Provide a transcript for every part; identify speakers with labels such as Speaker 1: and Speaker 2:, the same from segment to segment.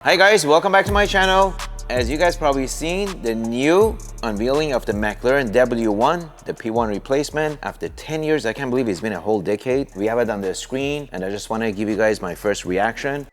Speaker 1: Hi guys, welcome back to my channel. As you guys probably seen, the new unveiling of the Mclaren W1, the P1 replacement. After 10 years, I can't believe it's been a whole decade. We have it on the screen and I just want to give you guys my first reaction.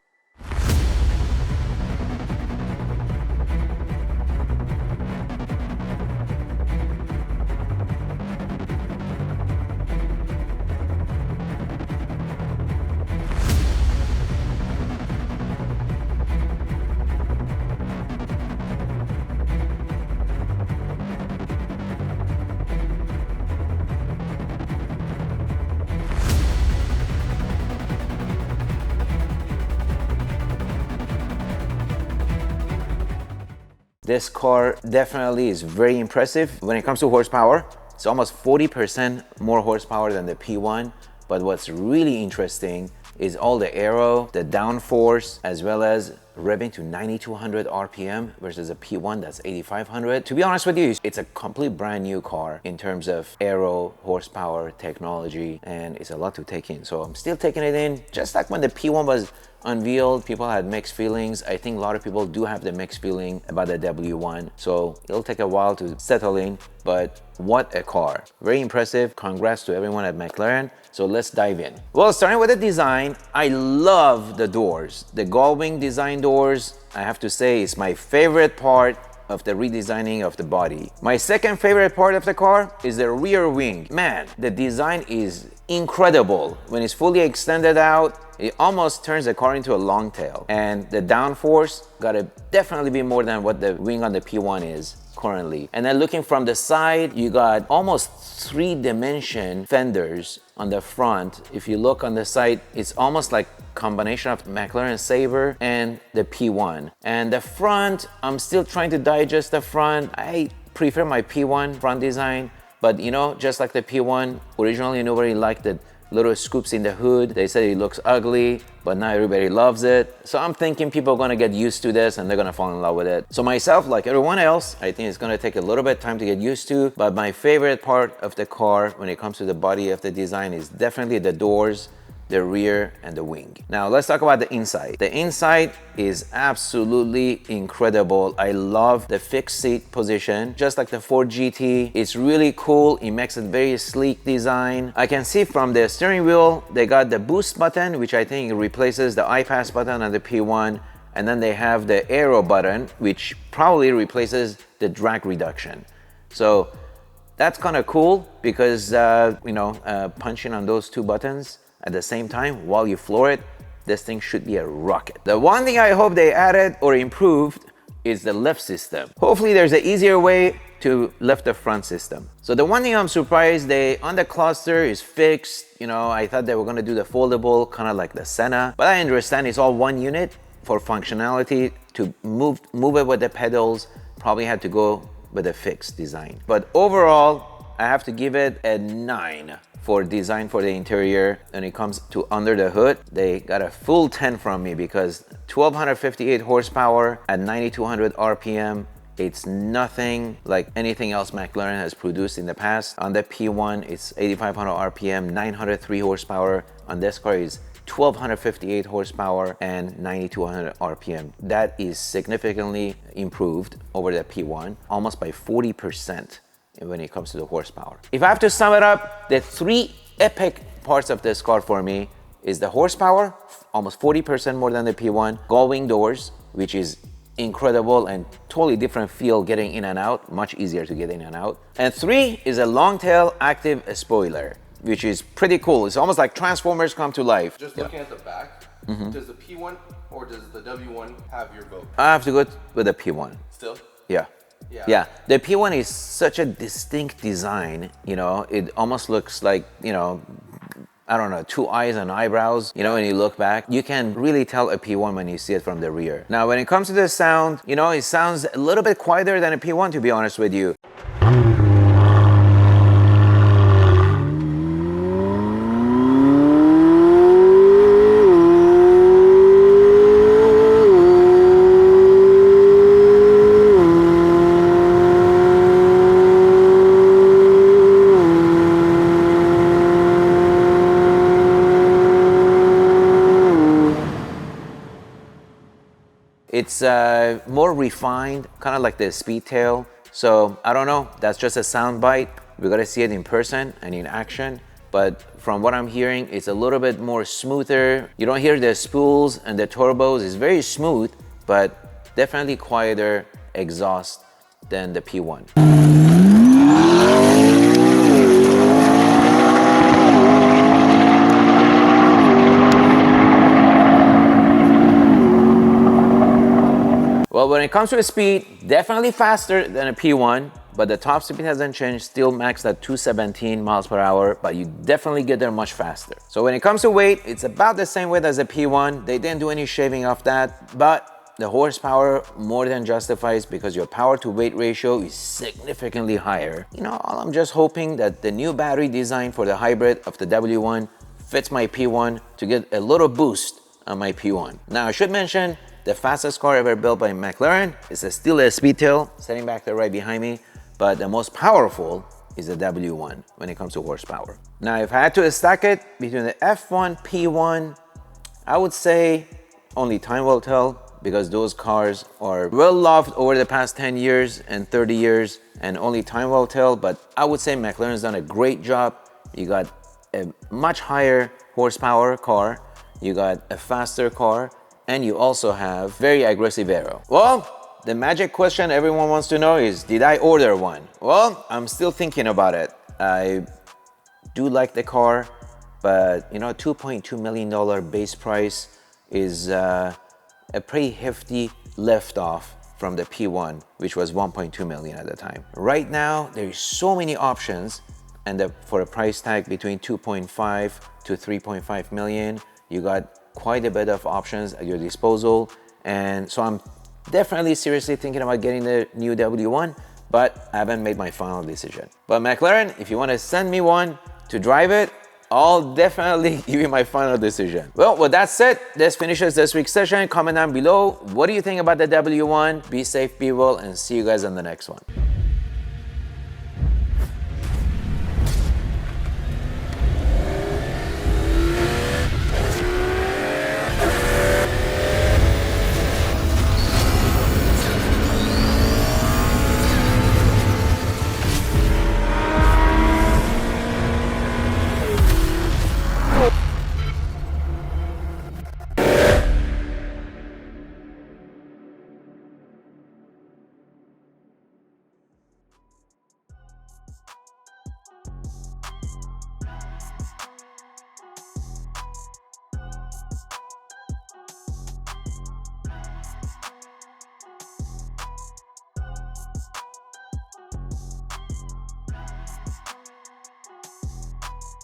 Speaker 1: This car definitely is very impressive. When it comes to horsepower, it's almost 40% more horsepower than the P1. But what's really interesting is all the aero, the downforce, as well as revving to 9,200 RPM versus a P1 that's 8,500. To be honest with you, it's a complete brand new car in terms of aero, horsepower, technology, and it's a lot to take in. So I'm still taking it in. Just like when the P1 was unveiled, people had mixed feelings. I think a lot of people do have the mixed feeling about the W1. So it'll take a while to settle in, but what a car. Very impressive. Congrats to everyone at Mclaren. So let's dive in. Well, starting with the design, I love the doors. The gull-wing design doors, I have to say, is my favorite part of the redesigning of the body. My second favorite part of the car is the rear wing. Man, the design is incredible. When it's fully extended out, it almost turns the car into a long tail. And the downforce gotta definitely be more than what the wing on the P1 is currently. And then looking from the side, you got almost 3-dimension fenders on the front. If you look on the side, it's almost like combination of McLaren Sabre and the P1. And the front, I'm still trying to digest the front. I prefer my P1 front design, but you know, just like the P1, originally nobody liked the little scoops in the hood. They said it looks ugly, but now everybody loves it. So I'm thinking people are gonna get used to this and they're gonna fall in love with it. So myself, like everyone else, I think it's gonna take a little bit of time to get used to, but my favorite part of the car when it comes to the body of the design is definitely the doors, the rear, and the wing. Now let's talk about the inside. The inside is absolutely incredible. I love the fixed seat position, just like the Ford GT. It's really cool. It makes a very sleek design. I can see from the steering wheel, they got the boost button, which I think replaces the iPass button on the P1. And then they have the aero button, which probably replaces the drag reduction. So that's kind of cool because, punching on those two buttons at the same time while you floor it, this thing should be a rocket. The one thing I hope they added or improved is the lift system. Hopefully there's an easier way to lift the front system. So the one thing I'm surprised, they on the cluster is fixed. You know, I thought they were gonna do the foldable, kind of like the Senna, but I understand it's all one unit for functionality. To move it with the pedals, probably had to go with a fixed design. But overall, I have to give it a 9 for design for the interior. When it comes to under the hood, they got a full 10 from me because 1,258 horsepower at 9,200 RPM. It's nothing like anything else McLaren has produced in the past. On the P1, it's 8,500 RPM, 903 horsepower. On this car is 1,258 horsepower and 9,200 RPM. That is significantly improved over the P1, almost by 40%. When it comes to the horsepower. If I have to sum it up, the 3 epic parts of this car for me is the horsepower, almost 40% more than the P1, gull-wing doors, which is incredible and totally different feel getting in and out, much easier to get in and out. And 3 is a long tail active spoiler, which is pretty cool. It's almost like Transformers come to life.
Speaker 2: Just looking at the back, does the P1 or does the W1 have your vote?
Speaker 1: I have to go with the P1.
Speaker 2: Still?
Speaker 1: Yeah. Yeah, the P1 is such a distinct design, you know, it almost looks like, you know, I don't know, 2 eyes and eyebrows, you know, when you look back. You can really tell a P1 when you see it from the rear. Now, when it comes to the sound, you know, it sounds a little bit quieter than a P1, to be honest with you. it's more refined, kind of like the Speedtail. So I don't know, that's just a sound bite. We gotta see it in person and in action. But from what I'm hearing, it's a little bit more smoother. You don't hear the spools and the turbos. It's very smooth, but definitely quieter exhaust than the P1. Well, when it comes to speed, definitely faster than a P1, but the top speed hasn't changed, still maxed at 217 miles per hour, but you definitely get there much faster. So when it comes to weight, it's about the same weight as a P1. They didn't do any shaving off that, but the horsepower more than justifies because your power to weight ratio is significantly higher. You know, I'm just hoping that the new battery design for the hybrid of the W1 fits my P1 to get a little boost on my P1. Now, I should mention, the fastest car ever built by Mclaren is still a Speedtail, sitting back there right behind me, but the most powerful is the W1 when it comes to horsepower. Now, if I had to stack it between the F1, P1, I would say only time will tell, because those cars are well loved over the past 10 years and 30 years, and only time will tell. But I would say McLaren's done a great job. You got a much higher horsepower car, you got a faster car, and you also have very aggressive aero. Well, the magic question everyone wants to know is, did I order one? Well, I'm still thinking about it. I do like the car, but you know, $2.2 million base price is a pretty hefty lift off from the P1, which was 1.2 million at the time. Right now, there's so many options, and for a price tag between 2.5 to 3.5 million, you got quite a bit of options at your disposal. And so I'm definitely seriously thinking about getting the new W1, but I haven't made my final decision. But McLaren, if you want to send me one to drive it, I'll definitely give you my final decision. Well, with that said, this finishes this week's session. Comment down below, what do you think about the W1? Be safe, be well, and see you guys on the next one.